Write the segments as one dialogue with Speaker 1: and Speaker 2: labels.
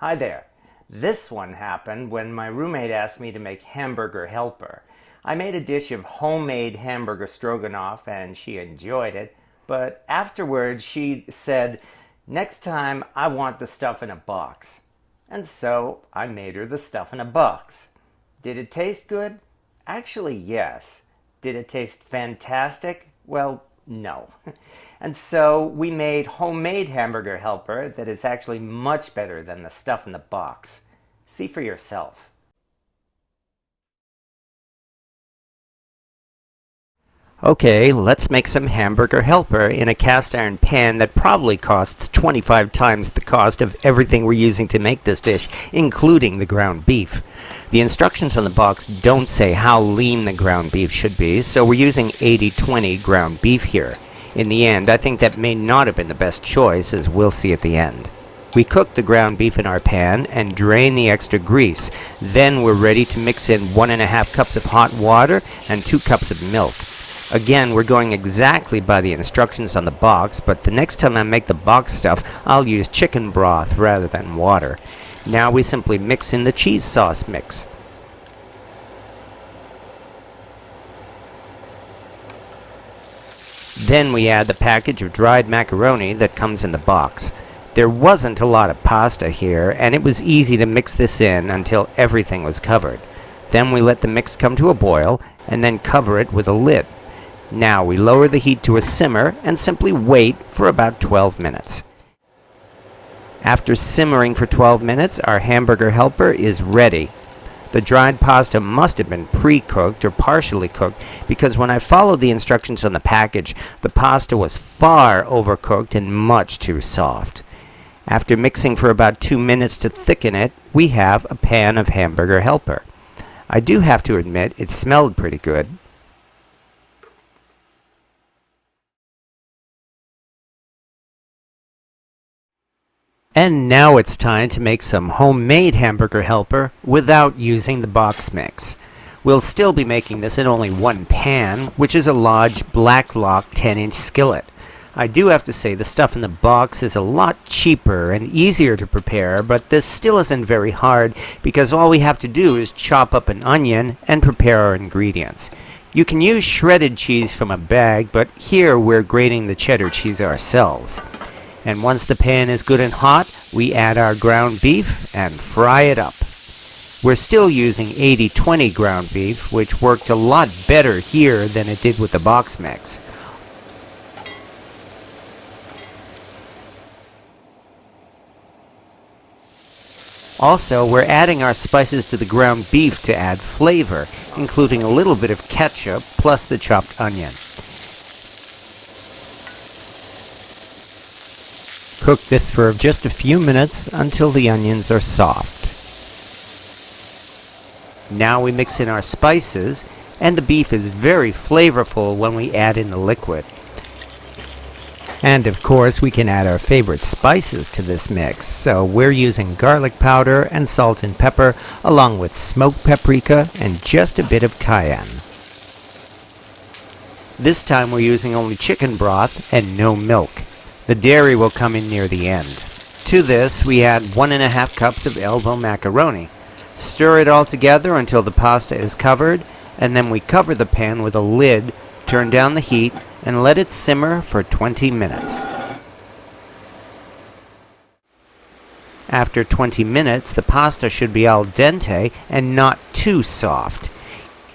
Speaker 1: Hi there. This one happened when my roommate asked me to make hamburger helper. I made a dish of homemade hamburger stroganoff and she enjoyed it, but afterwards she said, "Next time I want the stuff in a box." And so I made her the stuff in a box. Did it taste good? Actually, yes. Did it taste fantastic? Well, no. And so we made homemade hamburger helper that is actually much better than the stuff in the box. See for yourself. Okay, let's make some hamburger helper in a cast iron pan that probably costs 25 times the cost of everything we're using to make this dish, including the ground beef. The instructions on the box don't say how lean the ground beef should be, so we're using 80/20 ground beef here. In the end, I think that may not have been the best choice, as we'll see at the end. We cook the ground beef in our pan and drain the extra grease. Then we're ready to mix in 1.5 cups of hot water and 2 cups of milk. Again, we're going exactly by the instructions on the box, but the next time I make the box stuff, I'll use chicken broth rather than water. Now we simply mix in the cheese sauce mix. Then we add the package of dried macaroni that comes in the box. There wasn't a lot of pasta here, and it was easy to mix this in until everything was covered. Then we let the mix come to a boil, and then cover it with a lid. Now we lower the heat to a simmer and simply wait for about 12 minutes. After simmering for 12 minutes, our hamburger helper is ready. The dried pasta must have been pre-cooked or partially cooked, because when I followed the instructions on the package, the pasta was far overcooked and much too soft. After mixing for about 2 minutes to thicken it, we have a pan of hamburger helper. I do have to admit it smelled pretty good. And now it's time to make some homemade hamburger helper without using the box mix. We'll still be making this in only one pan, which is a Lodge Blacklock 10-inch skillet. I do have to say the stuff in the box is a lot cheaper and easier to prepare, but this still isn't very hard because all we have to do is chop up an onion and prepare our ingredients. You can use shredded cheese from a bag, but here we're grating the cheddar cheese ourselves. And once the pan is good and hot, we add our ground beef and fry it up. We're still using 80/20 ground beef, which worked a lot better here than it did with the box mix. Also, we're adding our spices to the ground beef to add flavor, including a little bit of ketchup plus the chopped onion. Cook this for just a few minutes until the onions are soft. Now we mix in our spices, and the beef is very flavorful when we add in the liquid. And of course we can add our favorite spices to this mix, so we're using garlic powder and salt and pepper, along with smoked paprika and just a bit of cayenne. This time we're using only chicken broth and no milk. The dairy will come in near the end. To this, we add 1.5 cups of elbow macaroni. Stir it all together until the pasta is covered, and then we cover the pan with a lid, turn down the heat, and let it simmer for 20 minutes. After 20 minutes, the pasta should be al dente and not too soft.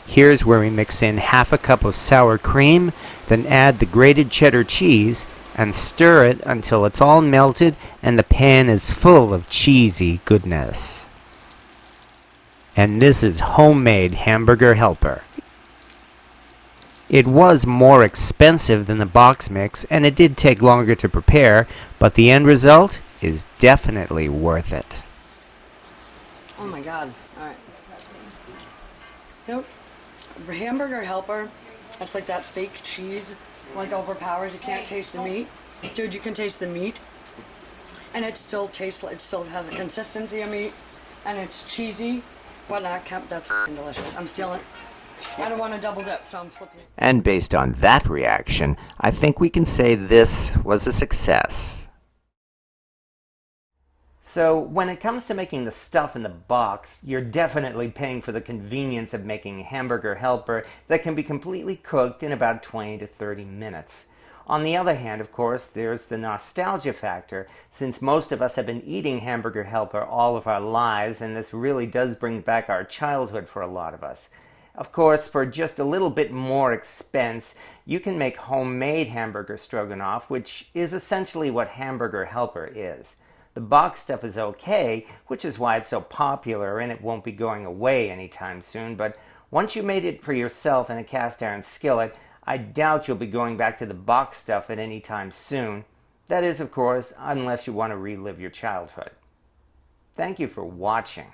Speaker 1: Here's where we mix in 1/2 cup of sour cream, then add the grated cheddar cheese, and stir it until it's all melted and the pan is full of cheesy goodness. And this is homemade hamburger helper. It was more expensive than the box mix, and it did take longer to prepare, but the end result is definitely worth it.
Speaker 2: Oh my god. Alright. Nope. Hamburger helper, that's like that fake cheese, like overpowers. You can't taste the meat. Dude, you can taste the meat, and it still tastes, it still has the consistency of meat, and it's cheesy. Whatnot, that's f***ing delicious. I'm stealing. I don't want to double dip, so I'm flipping.
Speaker 1: And based on that reaction, I think we can say this was a success. So when it comes to making the stuff in the box, you're definitely paying for the convenience of making a hamburger helper that can be completely cooked in about 20 to 30 minutes. On the other hand, of course, there's the nostalgia factor, since most of us have been eating hamburger helper all of our lives, and this really does bring back our childhood for a lot of us. Of course, for just a little bit more expense, you can make homemade hamburger stroganoff, which is essentially what hamburger helper is. The box stuff is okay, which is why it's so popular and it won't be going away anytime soon, but once you made it for yourself in a cast iron skillet, I doubt you'll be going back to the box stuff at any time soon. That is, of course, unless you want to relive your childhood. Thank you for watching.